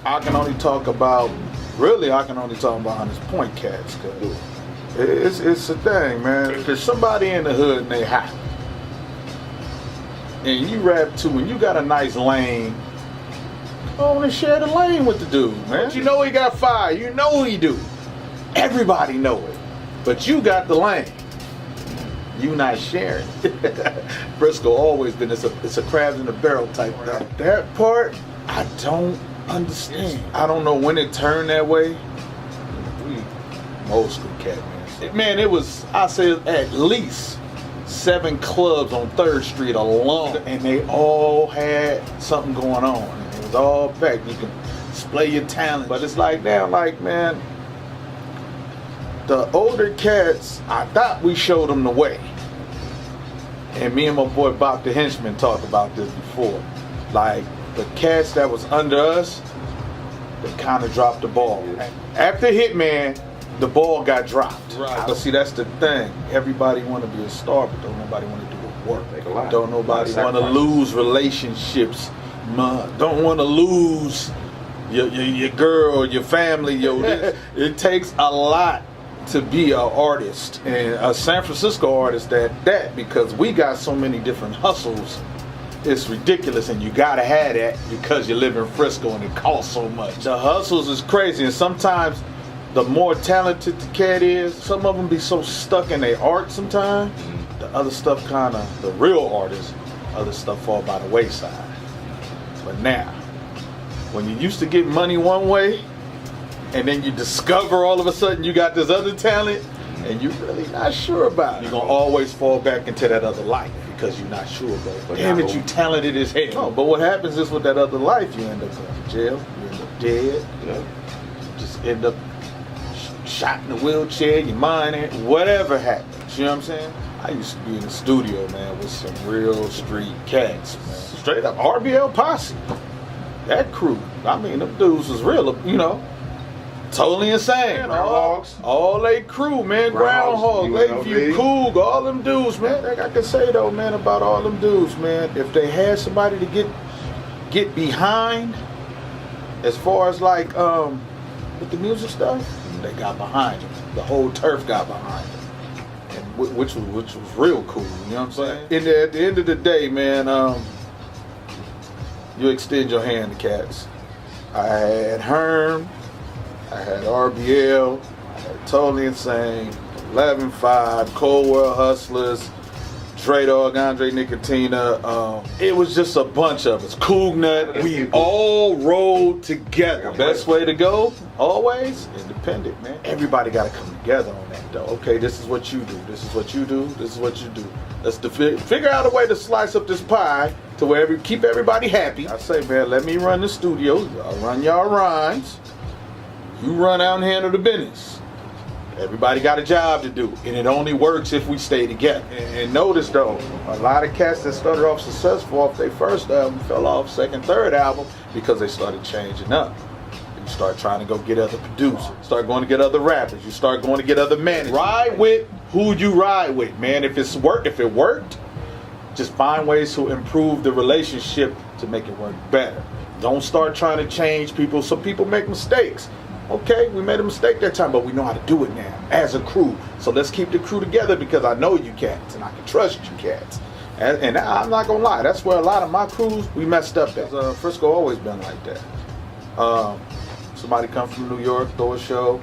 I can only talk about Hunters Point cats, cause it's a thing, man. If there's somebody in the hood and they hot, and you rap too, and you got a nice lane, go on and share the lane with the dude, man. You know he got fire, you know he do. Everybody know it, but you got the lane. You not sharing. Frisco always been, it's a crabs in a barrel type thing. That part, I don't understand. I don't know when it turned that way. We old school cat, man. Man, it was, I say at least 7 clubs on 3rd Street alone, and they all had something going on. And it was all packed. You can display your talent, but it's like now, like, man, the older cats, I thought we showed them the way. And me and my boy Bob the Henchman talked about this before. Like, the cats that was under us, they kind of dropped the ball. After Hitman, the ball got dropped. Right. But see, that's the thing. Everybody want to be a star, but don't nobody want to do the work. Don't nobody want to lose relationships. Don't want to lose your girl, your family. It takes a lot to be an artist, and a San Francisco artist at that, because we got so many different hustles. It's ridiculous, and you gotta have that because you live in Frisco and it costs so much. The hustles is crazy, and sometimes the more talented the cat is, some of them be so stuck in their art sometimes. The other stuff the real artists, other stuff fall by the wayside. But now, when you used to get money one way, and then you discover all of a sudden you got this other talent, and you're really not sure about it, you're gonna always fall back into that other life because you're not sure about it. But damn it, you talented as hell. No, but what happens is with that other life, you end up going to jail, you end up dead, you just end up shot in a wheelchair, your mind ain't, whatever happens, you know what I'm saying? I used to be in the studio, man, with some real street cats, man. Straight up RBL Posse. That crew, I mean, them dudes was real, you know. Totally insane. All they crew, man. Groundhog, Lakeview, Coog, all them dudes, man. Like I can say though, man, about all them dudes, man. If they had somebody to get behind, as far as like with the music stuff, they got behind them. The whole turf got behind them, and which was real cool. You know what I'm saying? At the end of the day, man, you extend your hand to cats. I had Herm. I had RBL, I had Totally Insane, 11-5, Cold World Hustlers, Dre Dog, Andre Nicotina. It was just a bunch of us. Coog Nut. We all rolled together. Best way to go, always, independent, man. Everybody got to come together on that, though. Okay, this is what you do. This is what you do. This is what you do. Let's figure out a way to slice up this pie to where keep everybody happy. I say, man, let me run the studio. I'll run y'all rhymes. You run out and handle the business. Everybody got a job to do, and it only works if we stay together. And notice though, a lot of cats that started off successful off their first album fell off second, third album because they started changing up. You start trying to go get other producers, start going to get other rappers, you start going to get other managers. Ride with who you ride with, man. If it worked, just find ways to improve the relationship to make it work better. Don't start trying to change people. Some people make mistakes. Okay, we made a mistake that time, but we know how to do it now as a crew. So let's keep the crew together because I know you cats and I can trust you cats. And I'm not gonna lie, that's where a lot of my crews we messed up at. Frisco always been like that. Somebody come from New York, throw a show,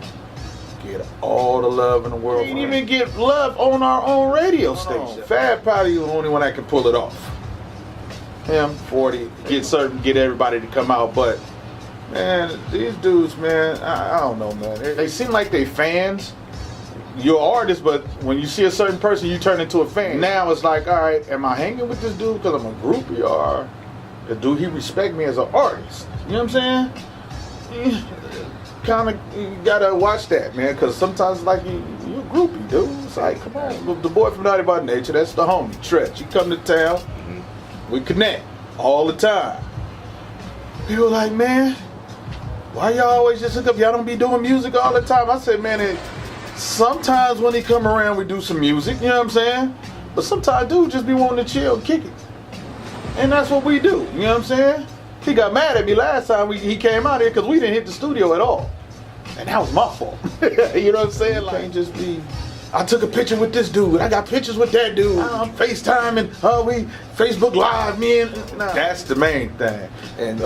get all the love in the world. We didn't even get love on our own radio station. Fab probably the only one that can pull it off. Him, 40, get everybody to come out, but. Man, these dudes, man, I don't know, man. They seem like they fans. You're an artist, but when you see a certain person, you turn into a fan. Now it's like, all right, am I hanging with this dude because I'm a groupie, or do he respect me as an artist? You know what I'm saying? You gotta watch that, man, because sometimes, like, you're a groupie, dude. It's like, come on, the boy from Naughty by Nature, that's the homie, Treach. You come to town, we connect all the time. People like, man, why y'all always just hook up? Y'all don't be doing music all the time. I said, man, sometimes when he come around, we do some music, you know what I'm saying? But sometimes dudes just be wanting to chill, kick it. And that's what we do, you know what I'm saying? He got mad at me last time he came out here because we didn't hit the studio at all. And that was my fault. You know what I'm saying? Like, can't just be, I took a picture with this dude. I got pictures with that dude. I'm FaceTime and we Facebook Live, me and nah. That's the main thing. And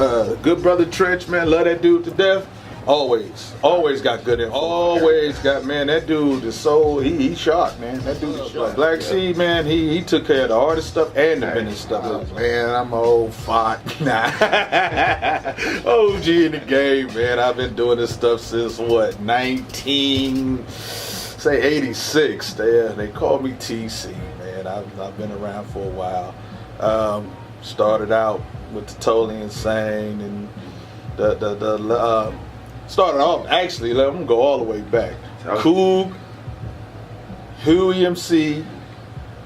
good brother Treach, man, love that dude to death. Always got good info. Always got, man, that dude is so, he sharp, man. That dude is sharp. Black Seed, man, he took care of the hardest stuff and the business stuff. Man, I'm an old fart. Nah. OG in the game, man. I've been doing this stuff since what, 86. They call me T.C, man. I've been around for a while. Started out with the Totally Insane and started off, actually, let me go all the way back. Coog, Huey MC,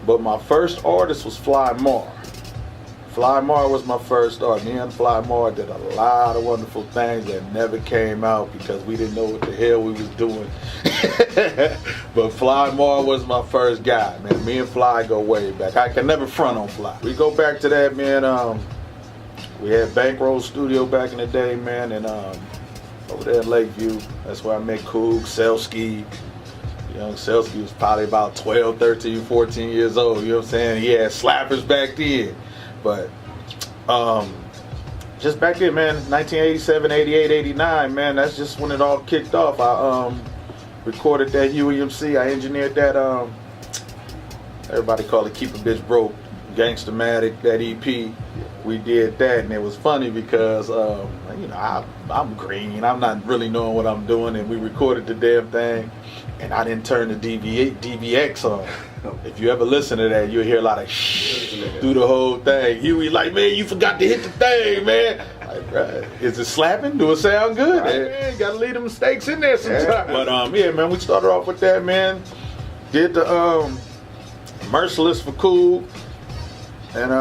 but my first artist was Fly Mar. Fly Mar was my first artist. Me and Fly Mar did a lot of wonderful things that never came out because we didn't know what the hell we was doing. But Fly Mar was my first guy, man. Me and Fly go way back. I can never front on Fly. We go back to that, man. We had Bankroll Studio back in the day, man, and over there in Lakeview, that's where I met Coog, Selsky. Young Selsky was probably about 12, 13, 14 years old, you know what I'm saying? He had slappers back then. But just back then, man, 1987, 88, 89, man, that's just when it all kicked off. I recorded that Huey MC, I engineered that, everybody call it Keep a Bitch Broke, Gangsta-matic, that EP. We did that, and it was funny because, you know, I'm green. I'm not really knowing what I'm doing, and we recorded the damn thing, and I didn't turn the DVX on. If you ever listen to that, you'll hear a lot of shh through the whole thing. Huey like, man, you forgot to hit the thing, man. Like, right. Is it slapping? Do it sound good? Right. Man, you gotta leave the mistakes in there sometimes. Yeah. But yeah, man, we started off with that, man. Did the Merciless for Cool, and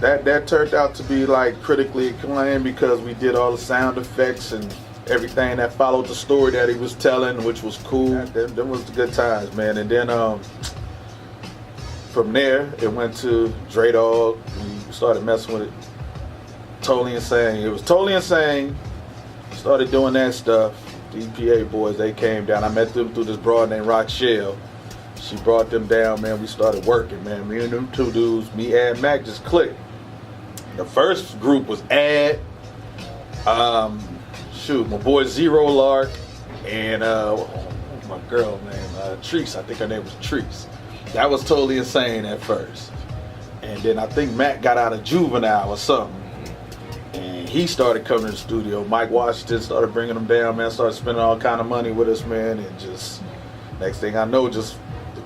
that turned out to be like critically acclaimed because we did all the sound effects and everything that followed the story that he was telling, which was cool. Them was the good times, man. And then from there, it went to Dre Dog. We started messing with it. Totally Insane. It was Totally Insane. Started doing that stuff. The EPA boys, they came down. I met them through this broad named Rochelle. She brought them down, man. We started working, man. Me and them two dudes, me, Ad, Mac, just clicked. The first group was Ad, my boy Zero Lark, and my girl name, Treach. I think her name was Treach. That was Totally Insane at first. And then I think Mac got out of Juvenile or something. And he started coming to the studio. Mike Washington started bringing them down, man. Started spending all kind of money with us, man. And just, next thing I know, just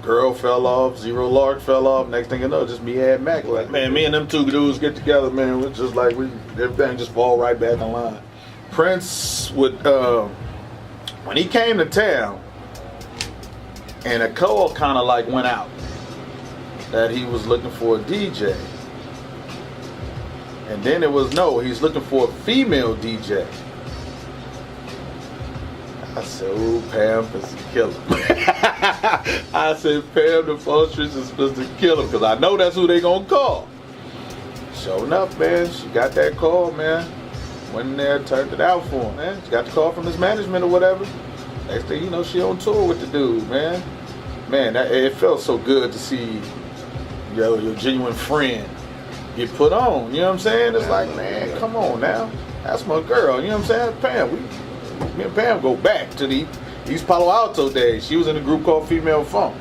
Girl fell off, Zero Lark fell off. Next thing you know, just me and Mac. Like, man, me and them two dudes get together, man. We're just like, everything just fall right back in line. Prince would, when he came to town, and a call kind of like went out that he was looking for a DJ. And then it was, no, he's looking for a female DJ. I said, ooh, Pam is to kill him. I said, Pam the Fostress is supposed to kill him because I know that's who they gonna call. Sure enough, man, she got that call, man. Went in there, turned it out for him, man. She got the call from his management or whatever. Next thing you know, she on tour with the dude, man. Man, it felt so good to see your genuine friend get put on. You know what I'm saying? It's like, man, come on now. That's my girl. You know what I'm saying? Pam, me and Pam go back to the East Palo Alto days. She was in a group called Female Funk.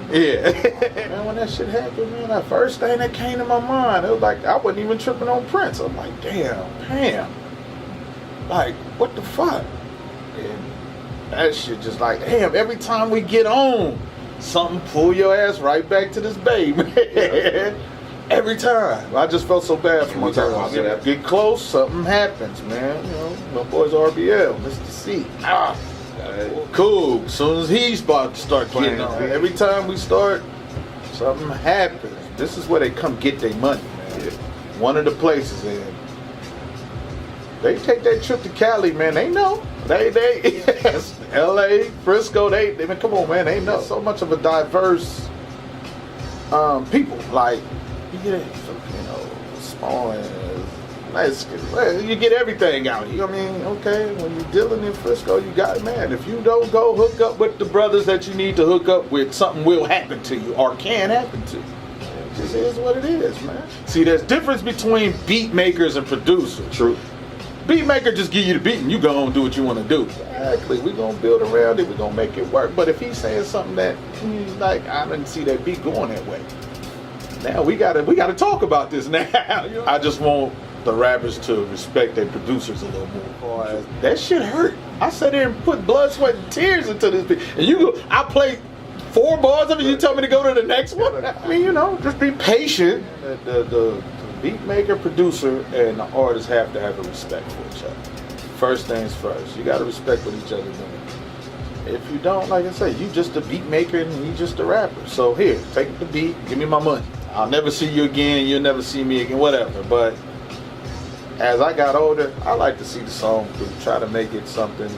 Yeah. Man, when that shit happened, man, that first thing that came to my mind, it was like, I wasn't even tripping on Prince. I'm like, damn, Pam. Like, what the fuck? And that shit just like, damn, every time we get on, something pull your ass right back to this babe, man. Every time. I just felt so bad for my girl. Get close, something happens, man. You know, my boy's RBL, Mr. C. Cool. As soon as he's about to start getting on, every time we start, something happens. This is where they come get their money, man. Yeah. One of the places, and they take that trip to Cali, man. They know. They LA, Frisco, they mean, come on, man. They know. So much of a diverse people. Like, you get Filipino, Samoans, You get everything out. You know what I mean? Okay, when you're dealing in Frisco, you got it, man. If you don't go hook up with the brothers that you need to hook up with, something will happen to you or can happen to you. It just is what it is, man. See, there's difference between beat makers and producers. True. Beat maker just give you the beat and you go and do what you want to do. Exactly. We're going to build around it. We're going to make it work. But if he's saying something that, like, I didn't see that beat going that way. Now we gotta talk about this now. I just want the rappers to respect their producers a little more. That shit hurt. I sat there and put blood, sweat, and tears into this beat. And I played 4 bars of it, you tell me to go to the next one? I mean, just be patient. The beat maker, producer, and the artist have to have a respect for each other. First things first. You gotta respect what each other doing. If you don't, like I say, you just a beat maker and he just a rapper. So here, take the beat, give me my money. I'll never see you again, you'll never see me again, whatever. But as I got older, I like to see the song through, try to make it something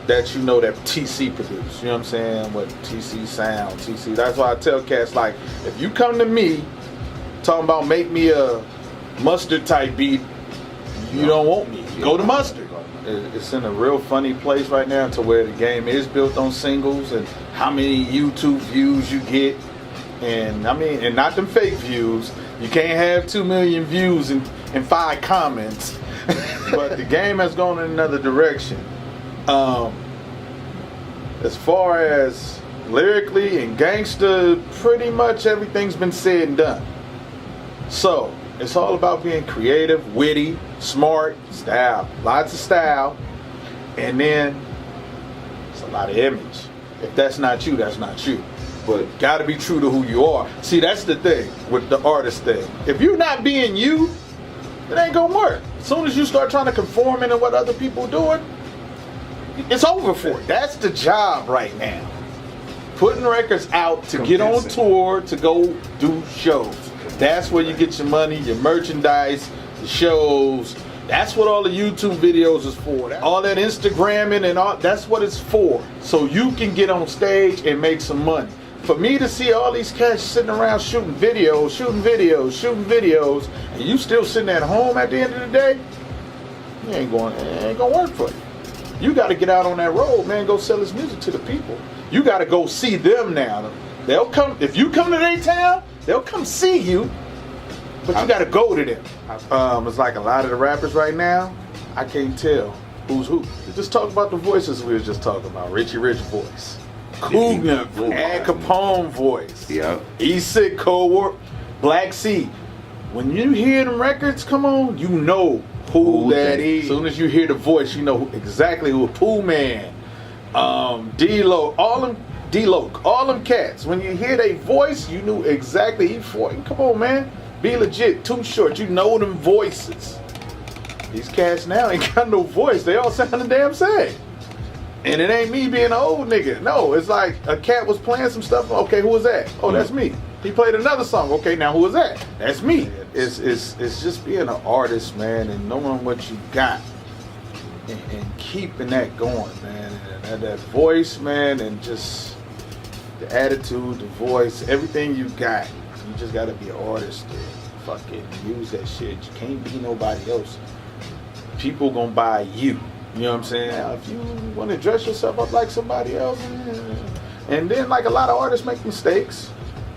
that that T.C. produced. You know what I'm saying? What T.C. sound, T.C. That's why I tell cats, like, if you come to me talking about make me a mustard type beat, you don't want me. Go to mustard. It's in a real funny place right now to where the game is built on singles and how many YouTube views you get. And and not them fake views. You can't have 2 million views and 5 comments. But the game has gone in another direction. As far as lyrically and gangster, pretty much everything's been said and done. So it's all about being creative, witty, smart, style. Lots of style. And then it's a lot of image. If that's not you, that's not you. But gotta be true to who you are. See, that's the thing with the artist thing. If you're not being you, it ain't gonna work. As soon as you start trying to conform into what other people doing, it's over for it. That's the job right now. Putting records out to get on tour, to go do shows. That's where you get your money, your merchandise, the shows. That's what all the YouTube videos is for. All that Instagramming and all, that's what it's for. So you can get on stage and make some money. For me to see all these cats sitting around shooting videos, and you still sitting at home at the end of the day, it ain't gonna work for you. You gotta get out on that road, man, go sell this music to the people. You gotta go see them now. They'll come, if you come to their town, they'll come see you, but you gotta go to them. It's like a lot of the rappers right now, I can't tell who's who. Just talk about the voices we was just talking about. Richie Rich voice. Cougar, Al Capone voice. Yeah. E-Sick, Cold War, Black Sea. When you hear them records, come on, you know who that is. As soon as you hear the voice, you know exactly who. Pooh Man, D-Lo, all them cats. When you hear their voice, you knew exactly. Come on, man. Be legit, Too Short. You know them voices. These cats now ain't got no voice. They all sound the damn same. And it ain't me being an old nigga. No, it's like a cat was playing some stuff. Okay, who was that? Oh, that's me. He played another song. Okay, now who was that? That's me. It's just being an artist, man, and knowing what you got and keeping that going, man. And that voice, man, and just the attitude, the voice, everything you got. You just gotta be an artist to fucking use that shit. You can't be nobody else. People gonna buy you. You know what I'm saying? Now, if you want to dress yourself up like somebody else, and then like a lot of artists make mistakes,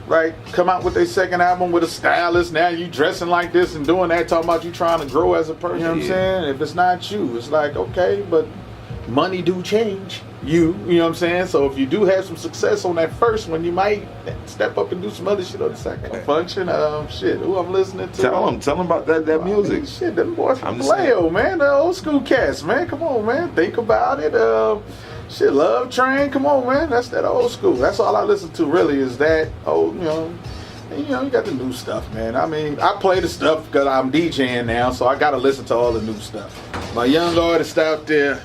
right? Come out with their second album with a stylist. Now you dressing like this and doing that, talking about you trying to grow as a person. You know what I'm saying? If it's not you, it's like, okay, but money do change you know what I'm saying? So if you do have some success on that first one, you might step up and do some other shit on the second function. Shit, who I'm listening to. Tell them about that music. Shit, them boys from Vallejo, man. The old school cats, man. Come on, man. Think about it. Shit, Love Train. Come on, man. That's that old school. That's all I listen to really is that old, And, you got the new stuff, man. I mean, I play the stuff because I'm DJing now, so I got to listen to all the new stuff. My young artists out there,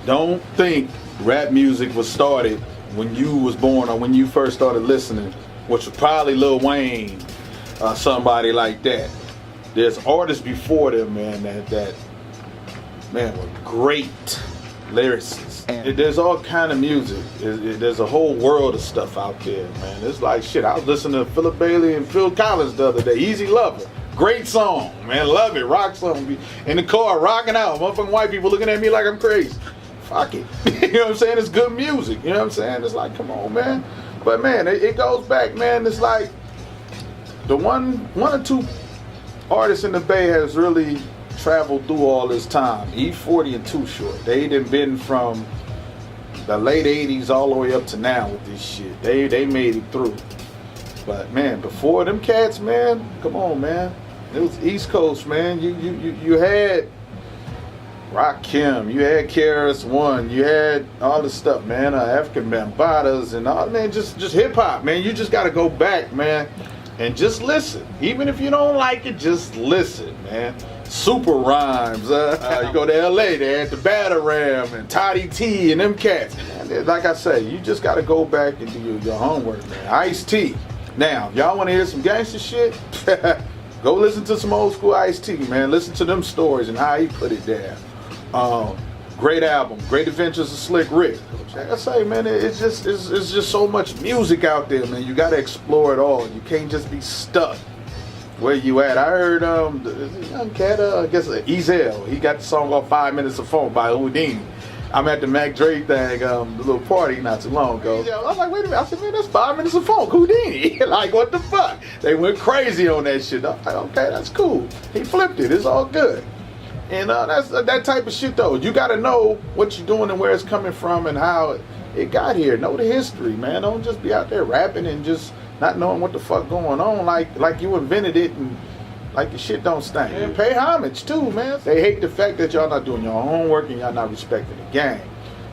don't think rap music was started when you was born or when you first started listening, which was probably Lil Wayne or somebody like that. There's artists before them, man, that were great lyricists. There's all kind of music. There's a whole world of stuff out there, man. It's like shit. I was listening to Philip Bailey and Phil Collins the other day. Easy Lover. Great song, man. Love it. Rock song. In the car, rocking out. Motherfucking white people looking at me like I'm crazy. Fuck it. You know what I'm saying? It's good music. You know what I'm saying? It's like, come on, man. But man, it goes back, man. It's like the one or two artists in the Bay has really traveled through all this time. E40 and Too Short. They done been from the late 80s all the way up to now with this shit. They made it through. But man, before them cats, man, come on, man. It was East Coast, man. You had Rakim, you had KRS-One, you had all this stuff, man. African Bambatas and all, man. Just hip hop, man. You just gotta go back, man, and just listen. Even if you don't like it, just listen, man. Super Rhymes. You go to LA, they had the Batarram and Toddy T and them cats. Man, like I say, you just gotta go back and do your homework, man. Ice-T. Now, y'all want to hear some gangster shit? Go listen to some old school Ice-T, man. Listen to them stories and how he put it down. Great album, Great Adventures of Slick Rick. Like I say, man, it's just so much music out there, man. You got to explore it all. You can't just be stuck where you at. I heard the young cat, I guess Ezel. He got the song off 5 Minutes of Phone by Houdini. I'm at the Mac Dre thing, the little party not too long ago. I was like, wait a minute. I said, man, that's 5 Minutes of Phone, Houdini. Like, what the fuck? They went crazy on that shit. I'm like, okay, that's cool. He flipped it. It's all good. And that's that type of shit, though. You got to know what you're doing and where it's coming from and how it got here. Know the history, man. Don't just be out there rapping and just not knowing what the fuck going on like you invented it and like your shit don't stink. And pay homage too, man. They hate the fact that y'all not doing your homework and y'all not respecting the game.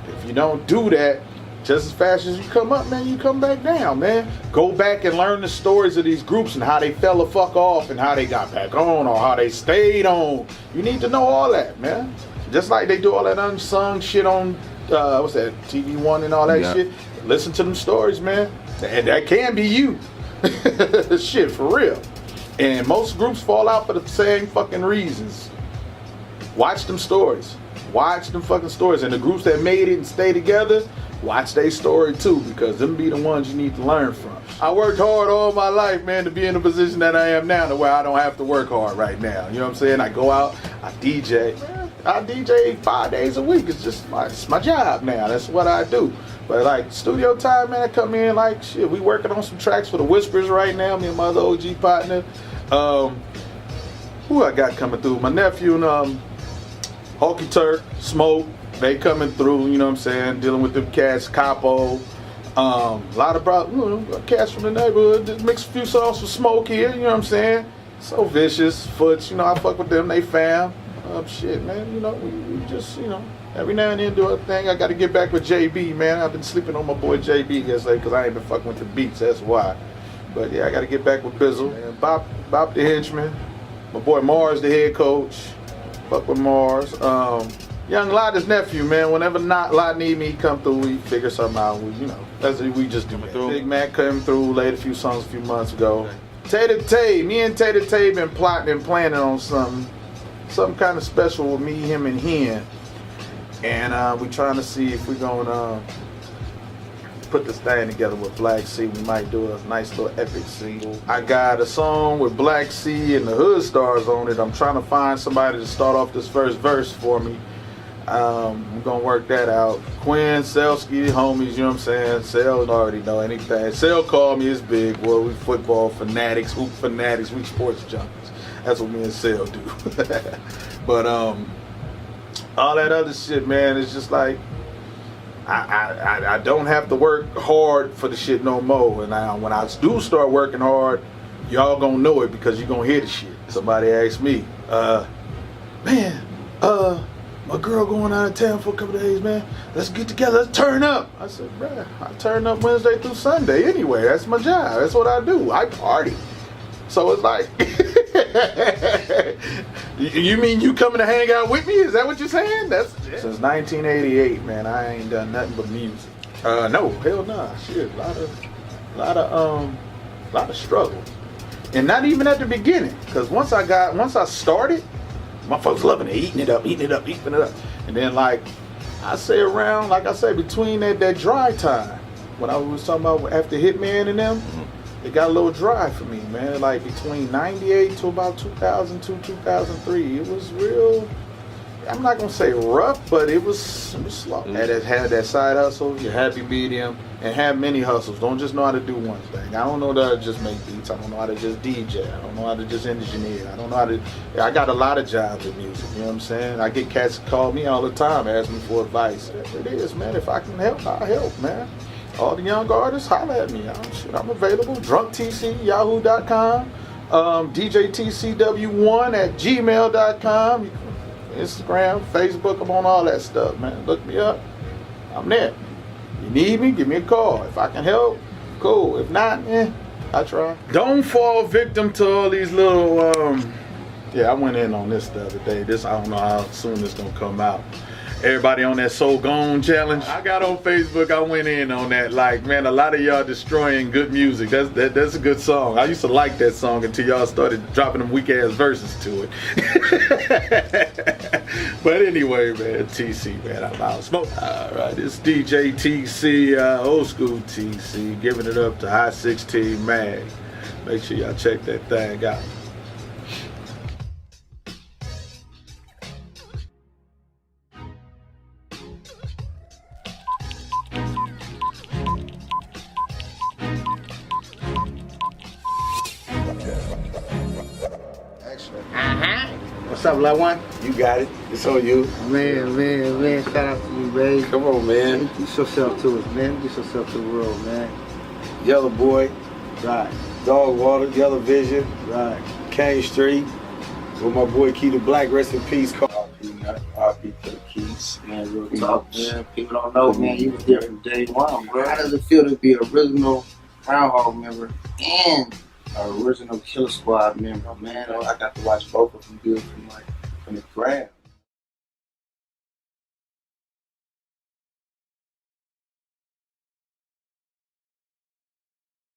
If you don't do that, just as fast as you come up, man, you come back down, man. Go back and learn the stories of these groups and how they fell the fuck off and how they got back on or how they stayed on. You need to know all that, man. Just like they do all that unsung shit on, what's that, TV One and all that shit. Listen to them stories, man. And that can be you. Shit, for real. And most groups fall out for the same fucking reasons. Watch them stories. Watch them fucking stories. And the groups that made it and stay together, watch their story too, because them be the ones you need to learn from. I worked hard all my life, man, to be in the position that I am now, to where I don't have to work hard right now. You know what I'm saying? I go out, I DJ. I DJ 5 days a week. It's just my job now. That's what I do. But like studio time, man, I come in like shit. We working on some tracks for the Whispers right now. Me and my other OG partner. Who I got coming through? My nephew and Hulky Turk, Smoke. They coming through. You know what I'm saying? Dealing with them cats, Capo. A lot of cats from the neighborhood. Just mix a few songs for Smoke here. You know what I'm saying? So Vicious, Foots. You know I fuck with them. They fam. Shit, man. You know we just every now and then do a thing. I got to get back with JB, man. I've been sleeping on my boy JB yesterday because I ain't been fucking with the beats. That's why. But yeah, I got to get back with Bizzle. And Bop the henchman. My boy Mars, the head coach. Fuck with Mars. Young Lotta's nephew, man. Whenever Lot need me, he come through. We figure something out. We just do it. Big Mac came through, laid a few songs a few months ago. Tater Tay, me and Tater Tay been plotting and planning on something kind of special with me, him, and Hen. And we trying to see if we're gonna put this thing together with Black C. We might do a nice little epic single. I got a song with Black C and the Hood Stars on it. I'm trying to find somebody to start off this first verse for me. I'm gonna work that out. Quinn, Selski, homies, you know what I'm saying? Sel already know anything. Sel called me, it's big. Well, we football fanatics, hoop fanatics, we sports junkies. That's what me and Sel do. But all that other shit, man, it's just like I don't have to work hard for the shit no more. And when I do start working hard, y'all gonna know it because you gonna hear the shit. Somebody asked me, my girl going out of town for a couple of days, man. Let's get together, let's turn up. I said, bruh, I turn up Wednesday through Sunday anyway. That's my job. That's what I do. I party. So it's like, you mean you coming to hang out with me? Is that what you're saying? Since 1988, man, I ain't done nothing but music. No, hell nah. Shit, a lot of struggle, and not even at the beginning. Cause once I started, my folks loving it, eating it up, and then like I say between that dry time when I was talking about after Hitman and them. it got a little dry for me, man. Like between 98 to about 2002, 2003, it was real. I'm not gonna say rough, but it was slow. Had that side hustle, your happy medium, and have many hustles. Don't just know how to do one thing. I don't know how to just make beats. I don't know how to just DJ. I don't know how to just engineer. I don't know how to. I got a lot of jobs in music. You know what I'm saying? I get cats call me all the time, ask me for advice. It is, man. If I can help, I'll help, man. All the young artists, holler at me. I'm available. DrunkTC, yahoo.com. DJ TCW1 at gmail.com. Instagram, Facebook, I'm on all that stuff, man. Look me up. I'm there. You need me, give me a call. If I can help, cool. If not, I try. Don't fall victim to all these little, I went in on this the other day. I don't know how soon this gonna come out. Everybody on that So Gone challenge. I got on Facebook, I went in on that. Like, man, a lot of y'all destroying good music. That's a good song. I used to like that song until y'all started dropping them weak ass verses to it. But anyway, man, TC, man, I'm out smoke. Alright, it's D.J T.C, old school TC, giving it up to High 16 Mag. Make sure y'all check that thing out. What's up, loved one? You got it. It's on you. Man, shout out to you, babe. Come on, man. Introduce yourself to us, man. Introduce yourself to the world, man. Yella Boy, Right, Dog Water, Yella Vision, right. Kane Street, with my boy Key the Black, rest in peace. RP to the Keys, man. Real talk, man. People don't know, man. You was there from day one, bro. How does it feel to be an original Groundhog member and an original Killer Squad member, man? I got to watch both of them do it from the ground.